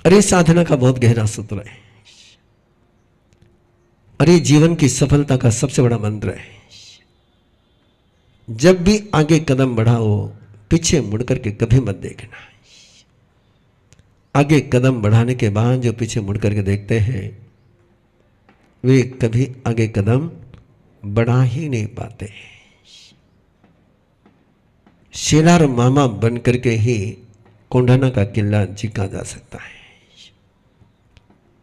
अरे साधना का बहुत गहरा सूत्र है, अरे जीवन की सफलता का सबसे बड़ा मंत्र है। जब भी आगे कदम बढ़ाओ पीछे मुड़ करके कभी मत देखना। आगे कदम बढ़ाने के बाद जो पीछे मुड़ करके देखते हैं वे कभी आगे कदम बढ़ा ही नहीं पाते। शेलार मामा बन करके ही कोंढाना का किला जीता जा सकता है।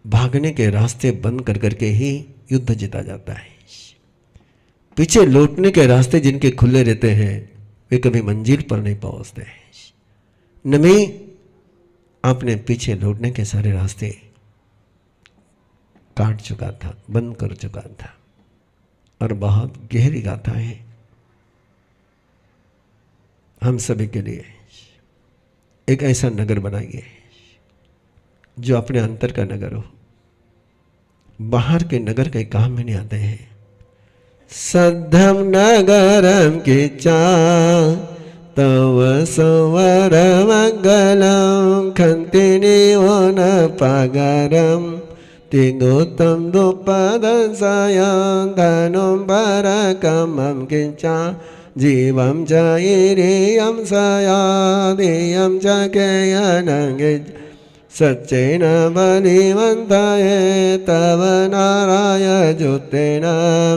भागने के रास्ते बंद कर करके ही युद्ध जीता जाता है। पीछे लौटने के रास्ते जिनके खुले रहते हैं वे कभी मंजिल पर नहीं पहुंचते। नमी आपने पीछे लौटने के सारे रास्ते काट चुका था, बंद कर चुका था। और बहुत गहरी गाथा है हम सभी के लिए। एक ऐसा नगर बनाइए जो अपने अंतर का नगर हो, बाहर के नगर के काम में नहीं आते हैं। सद्धम नगरम के चा तव संवर मंगलम खंतिनी वन पगरम तिगोतम दुपदं सायं धनुं परकमं किंचा जीवं च इरियं सयादियं च केयनं सच्चेन बलिवन्ताय तव नाराय ज्योतेन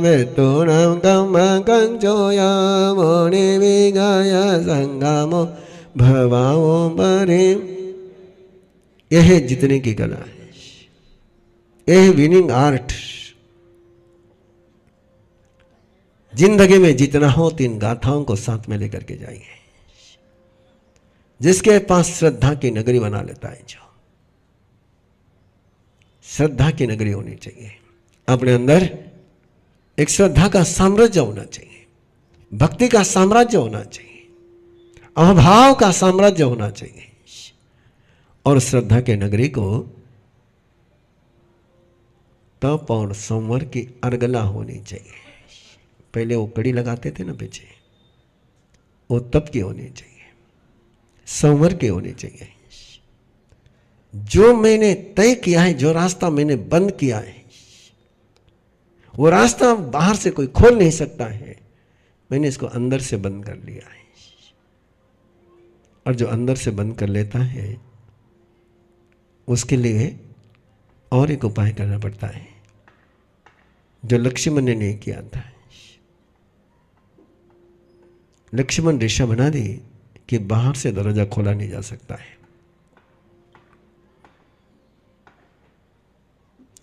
मृत्युनं कम्मकञ्चोया मुनिविगाय संगमो भवाओ परि। यह जीतने की कला है, यह विनिंग आर्ट। जिंदगी में जितना हो तीन गाथाओं को साथ में लेकर के जाइए। जिसके पास श्रद्धा की नगरी बना लेता है, जो श्रद्धा की नगरी होनी चाहिए। अपने अंदर एक श्रद्धा का साम्राज्य होना चाहिए, भक्ति का साम्राज्य होना चाहिए, अभाव का साम्राज्य होना चाहिए। और श्रद्धा के नगरी को तप और संवर की अर्गला होनी चाहिए। पहले वो कड़ी लगाते थे ना पीछे, वो तप की होनी चाहिए, संवर की होनी चाहिए। जो मैंने तय किया है, जो रास्ता मैंने बंद किया है, वो रास्ता बाहर से कोई खोल नहीं सकता है। मैंने इसको अंदर से बंद कर लिया है। और जो अंदर से बंद कर लेता है उसके लिए और एक उपाय करना पड़ता है जो लक्ष्मण ने नहीं किया था। लक्ष्मण रेशा बना दी कि बाहर से दरवाजा खोला नहीं जा सकता है,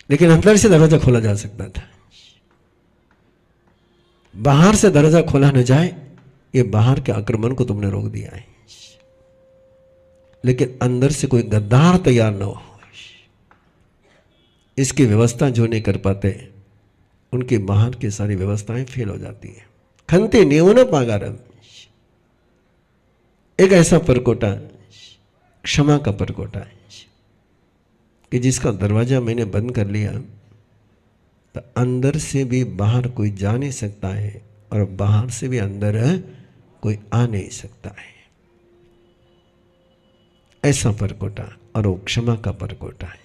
लेकिन अंदर से दरवाजा खोला जा सकता था। बाहर से दरवाजा खोला न जाए, ये बाहर के आक्रमण को तुमने रोक दिया है, लेकिन अंदर से कोई गद्दार तैयार न हो, इसकी व्यवस्था जो नहीं कर पाते उनकी बाहर की सारी व्यवस्थाएं फेल हो जाती है। खंते नियोन पागारम, एक ऐसा परकोटा क्षमा का परकोटा है कि जिसका दरवाजा मैंने बंद कर लिया तो अंदर से भी बाहर कोई जा नहीं सकता है और बाहर से भी अंदर कोई आ नहीं सकता है। ऐसा परकोटा, और वो क्षमा का परकोटा है।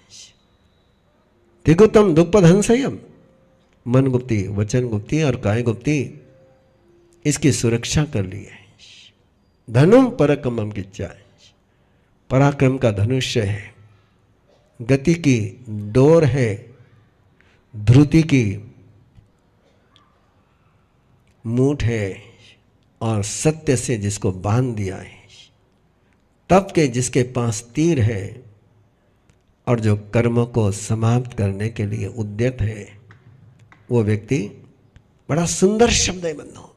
तिगुतम दुपद हंसयम, मन गुप्ती, वचन गुप्ती और काय गुप्ती, इसकी सुरक्षा कर ली है। धनुम परकमम किच्चा, पराक्रम का धनुष्य है, गति की डोर है, ध्रुति की मूठ है, और सत्य से जिसको बांध दिया है, तप के जिसके पास तीर है, और जो कर्म को समाप्त करने के लिए उद्यत है, वो व्यक्ति बड़ा सुंदर शब्द है बंधु।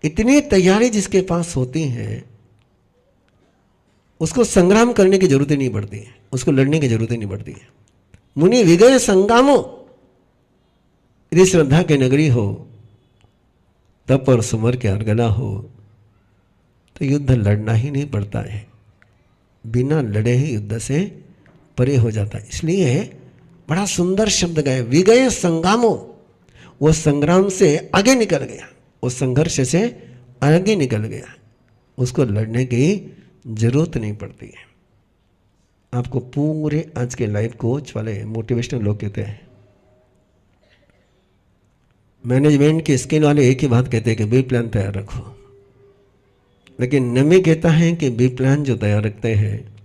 इतनी तैयारी जिसके पास होती है उसको संग्राम करने की जरूरत ही नहीं पड़ती है, उसको लड़ने की जरूरत ही नहीं पड़ती है। मुनि विगय संग्रामो, यदि श्रद्धा की नगरी हो, तप और समर के अर्गना हो, तो युद्ध लड़ना ही नहीं पड़ता है, बिना लड़े ही युद्ध से परे हो जाता है। इसलिए बड़ा सुंदर शब्द गए, विगय संग्रामो, वो संग्राम से आगे निकल गया, वो संघर्ष से आगे निकल गया, उसको लड़ने की जरूरत नहीं पड़ती है। आपको पूरे आज के लाइफ कोच वाले मोटिवेशनल लोग कहते हैं, मैनेजमेंट के स्किल वाले एक ही बात कहते हैं कि बी प्लान तैयार रखो। लेकिन नमी कहता है कि बी प्लान जो तैयार रखते हैं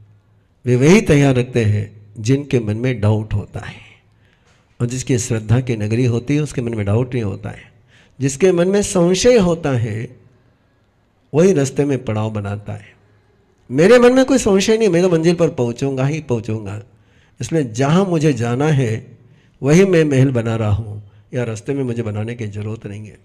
वे वही तैयार रखते हैं जिनके मन में डाउट होता है, और जिसकी श्रद्धा की नगरी होती है उसके मन में डाउट नहीं होता है। जिसके मन में संशय होता है वही रास्ते में पड़ाव बनाता है। मेरे मन में कोई संशय नहीं, मैं तो मंजिल पर पहुंचूंगा ही पहुंचूंगा, इसलिए जहां मुझे जाना है वही मैं महल बना रहा हूं, या रास्ते में मुझे बनाने की जरूरत नहीं है।